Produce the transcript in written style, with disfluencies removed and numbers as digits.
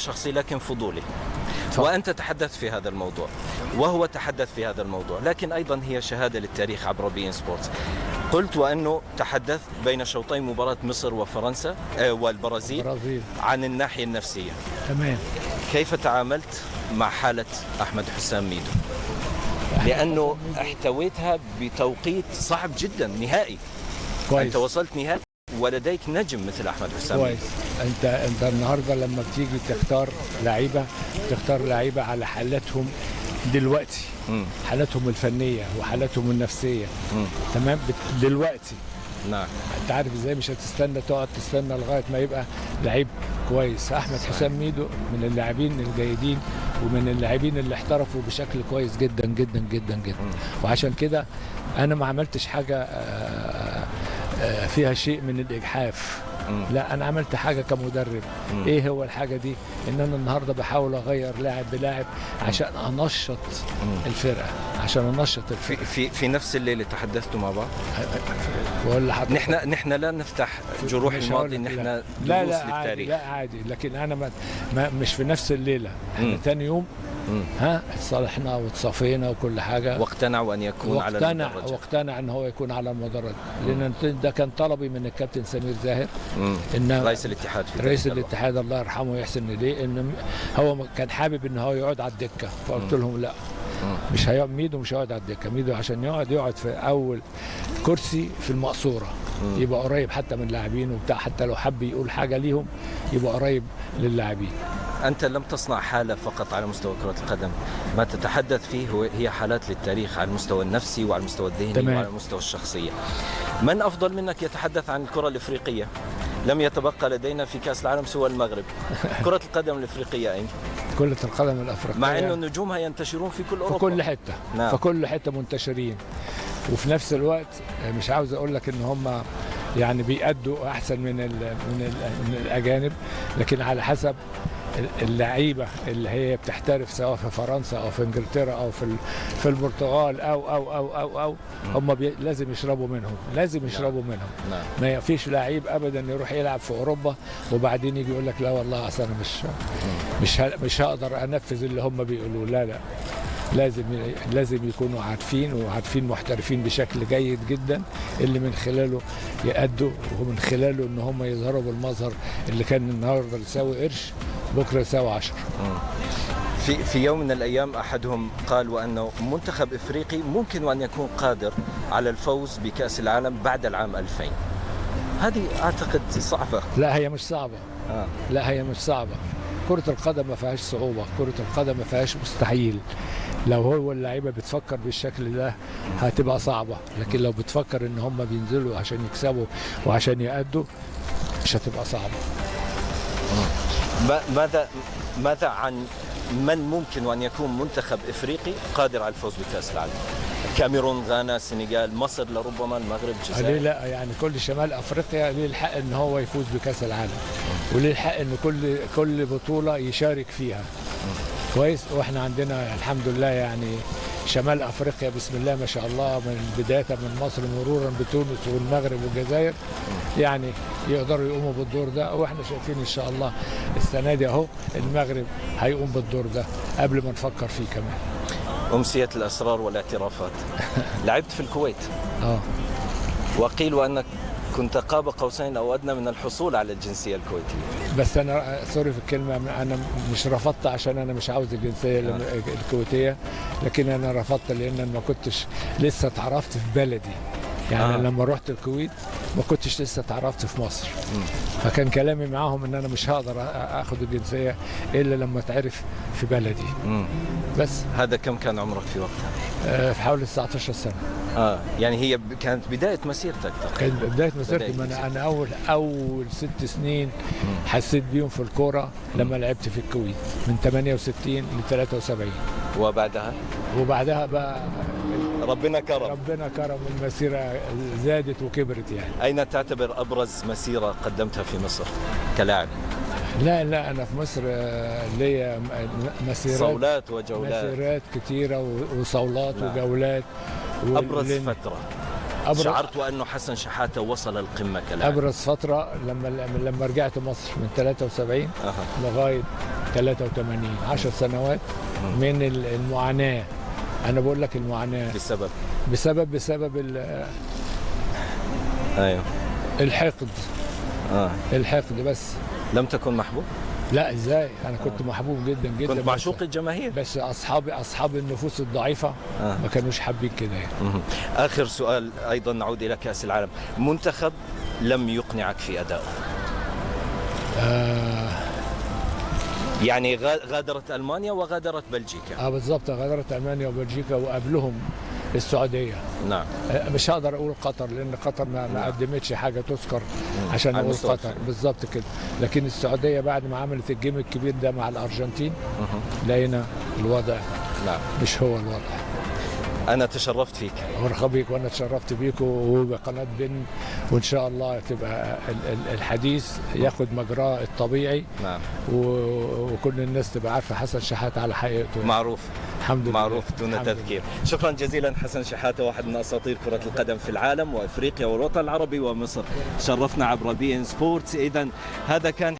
شخصي لكن فضولي. صح. وأنت تحدثت في هذا الموضوع وهو تحدث في هذا الموضوع، لكن أيضا هي شهادة للتاريخ عبر بي إن سبورتس. قلت وأنه تحدث بين شوطي مباراة مصر وفرنسا والبرازيل عن الناحية النفسية. تمام. كيف تعاملت مع حالة أحمد حسام ميدو؟ لأنه احتويتها بتوقيت صعب جدا، نهائي. كويس. أنت وصلت نهائي ولديك نجم مثل أحمد حسام ميدو. كويس. انت النهارده لما بتيجي تختار لعيبه على حالاتهم دلوقتي، حالاتهم الفنيه وحالاتهم النفسيه. تمام. دلوقتي نعم. انت عارف ازاي، مش هتستنى تقعد تستنى لغايه ما يبقى لعيب كويس. احمد حسام ميدو من اللاعبين الجيدين ومن اللاعبين اللي احترفوا بشكل كويس جدا جدا جدا جدا. وعشان كده انا ما عملتش حاجه فيها شيء من الاجحاف. لا، انا عملت حاجه كمدرب. ايه هو الحاجه دي؟ ان انا النهارده بحاول اغير لاعب بلاعب عشان انشط الفرقه، في نفس الليله تحدثتوا مع بعض؟ بقول لحضرتك نحن لا نفتح جروح الماضي، نحن لا دروس عادي. للتاريخ. لا عادي، لكن انا مش في نفس الليله. احنا ثاني يوم اتصالحنا وتصافينا وكل حاجه، واقتنعوا ان يكون على المدرج. واقتنع ان هو يكون على المدرج، لان ده كان طلبي من الكابتن سمير زاهر، ان رئيس الاتحاد الله يرحمه ويحسن اليه، ان هو كان حابب ان هو يقعد على الدكه. فقلت لهم لا، مش هيقعد ميدو، مش هيقعد على الدكه. ميدو عشان يقعد في اول كرسي في المقصوره، يبقى قريب حتى من اللاعبين وبتاع، حتى لو حب يقول حاجه ليهم يبقى قريب للاعبين. أنت لم تصنع حالة فقط على مستوى كرة القدم، ما تتحدث فيه هي حالات للتاريخ على المستوى النفسي وعلى المستوى الذهني. تمام. وعلى المستوى الشخصية. من أفضل منك يتحدث عن الكرة الإفريقية؟ لم يتبقى لدينا في كأس العالم سوى المغرب. كرة القدم الإفريقية أين؟ كرة القدم الأفريقية مع أنه نجومها ينتشرون في كل أوروبا، في كل حتة. نعم. في كل حتة منتشرين، وفي نفس الوقت مش عاوز أقول لك إن هم يعني بيأدوا أحسن من الأجانب، لكن على حسب اللعيبه اللي هي بتحترف سواء في فرنسا او في انجلترا او في البرتغال او هم لازم يشربوا منهم، منهم. ما فيش لعيب ابدا يروح يلعب في اوروبا وبعدين يجي يقول لك لا والله اصل انا مش هقدر انفذ اللي هم بيقولوه. لا، لازم يكونوا عارفين محترفين بشكل جيد جدا، اللي من خلاله يأدوا، ومن خلاله ان هم يظهروا بالمظهر اللي كان النهارده يساوي قرش بكره يساوي 10. في يوم من الايام احدهم قال وانه منتخب افريقي ممكن ان يكون قادر على الفوز بكأس العالم بعد العام 2000. هذه اعتقد صعبة. لا، هي مش صعبة. لا، هي مش صعبة. كرة القدم ما فيهاش صعوبة، كرة القدم ما فيهاش مستحيل. لو هو اللعيبة بتفكر بالشكل ده هتبقى صعبة، لكن لو بتفكر ان هم بينزلوا عشان يكسبوا وعشان يأدوا مش هتبقى صعبة. ماذا عن من ممكن أن يكون منتخب إفريقي قادر على الفوز بكأس العالم؟ كاميرون، غانا، السنغال، مصر، لربما المغرب، الجزائر. ليه لا؟ يعني كل شمال أفريقيا ليه الحق إن هو يفوز بكأس العالم، وليه الحق إن كل بطولة يشارك فيها. كويس. وإحنا عندنا الحمد لله يعني شمال أفريقيا بسم الله ما شاء الله، من بداية من مصر مرورا بتونس والمغرب والجزائر، يعني يقدروا يقوموا بالدور ده. واحنا شايفين ان شاء الله السنه دي اهو المغرب هيقوم بالدور ده قبل ما نفكر فيه كمان. أمسية الأسرار والاعترافات. لعبت في الكويت. وقيل أنك كنت قاب قوسين أو أدنى من الحصول على الجنسية الكويتية. بس أنا سوري في الكلمة، أنا مش رفضت عشان أنا مش عاوز الجنسية الكويتية، لكن أنا رفضت لأن ما كنتش لسه اتعرفت في بلدي. يعني لما رحت الكويت ما كنتش لسه اتعرفت في مصر. فكان كلامي معاهم ان انا مش هقدر اخد الجنسيه الا لما اتعرف في بلدي. بس هذا كم كان عمرك في وقتها؟ في حوالي 19 سنه. يعني هي كانت بدايه مسيرتك تقريبا. كانت بدايه مسيرتي. انا اول 6 سنين حسيت بيهم في الكوره لما لعبت في الكويت من 68 ل 73. وبعدها بقى ربنا كرم المسيرة زادت وكبرت يعني. أين تعتبر أبرز مسيرة قدمتها في مصر كلاعب؟ لا أنا في مصر ليا صولات وجولات. مسيرات كتيرة وصولات وجولات. أبرز فترة شعرت وأنه حسن شحاتة وصل القمة كالآن؟ أبرز فترة لما رجعت مصر من 73 لغاية 83، 10 سنوات من المعاناة. أنا بقول لك المعاناة بسبب أيوه الحقد. الحقد بس. لم تكن محبوب؟ لا ازاي، انا كنت محبوب جدا جدا، كنت معشوق الجماهير، بس اصحاب النفوس الضعيفه ما كانوش حابين كده يعني. اخر سؤال ايضا نعود الى كاس العالم، منتخب لم يقنعك في ادائه؟ يعني غادرت المانيا وغادرت بلجيكا. بالضبط، غادرت المانيا وبلجيكا وقبلهم السعوديه. نعم. مش هقدر اقول قطر لان قطر ما قدمتش حاجه تذكر عشان اقول قطر بالظبط كده، لكن السعوديه بعد ما عملت الجيم الكبير ده مع الارجنتين لقينا الوضع مش هو الوضع. انا تشرفت فيك. مرحبا بيك، وانا تشرفت بيك وبقناه بن، وان شاء الله تبقى الحديث ياخد مجراه الطبيعي. نعم. وكل الناس تبقى عارفه حسن شحاتة على حقيقته. معروف. الحمد لله. معروف دون تذكير. شكرا جزيلا حسن شحاتة، واحد من اساطير كرة القدم في العالم وافريقيا والوطن العربي ومصر. شرفنا عبر بي ان سبورتس. اذا هذا كان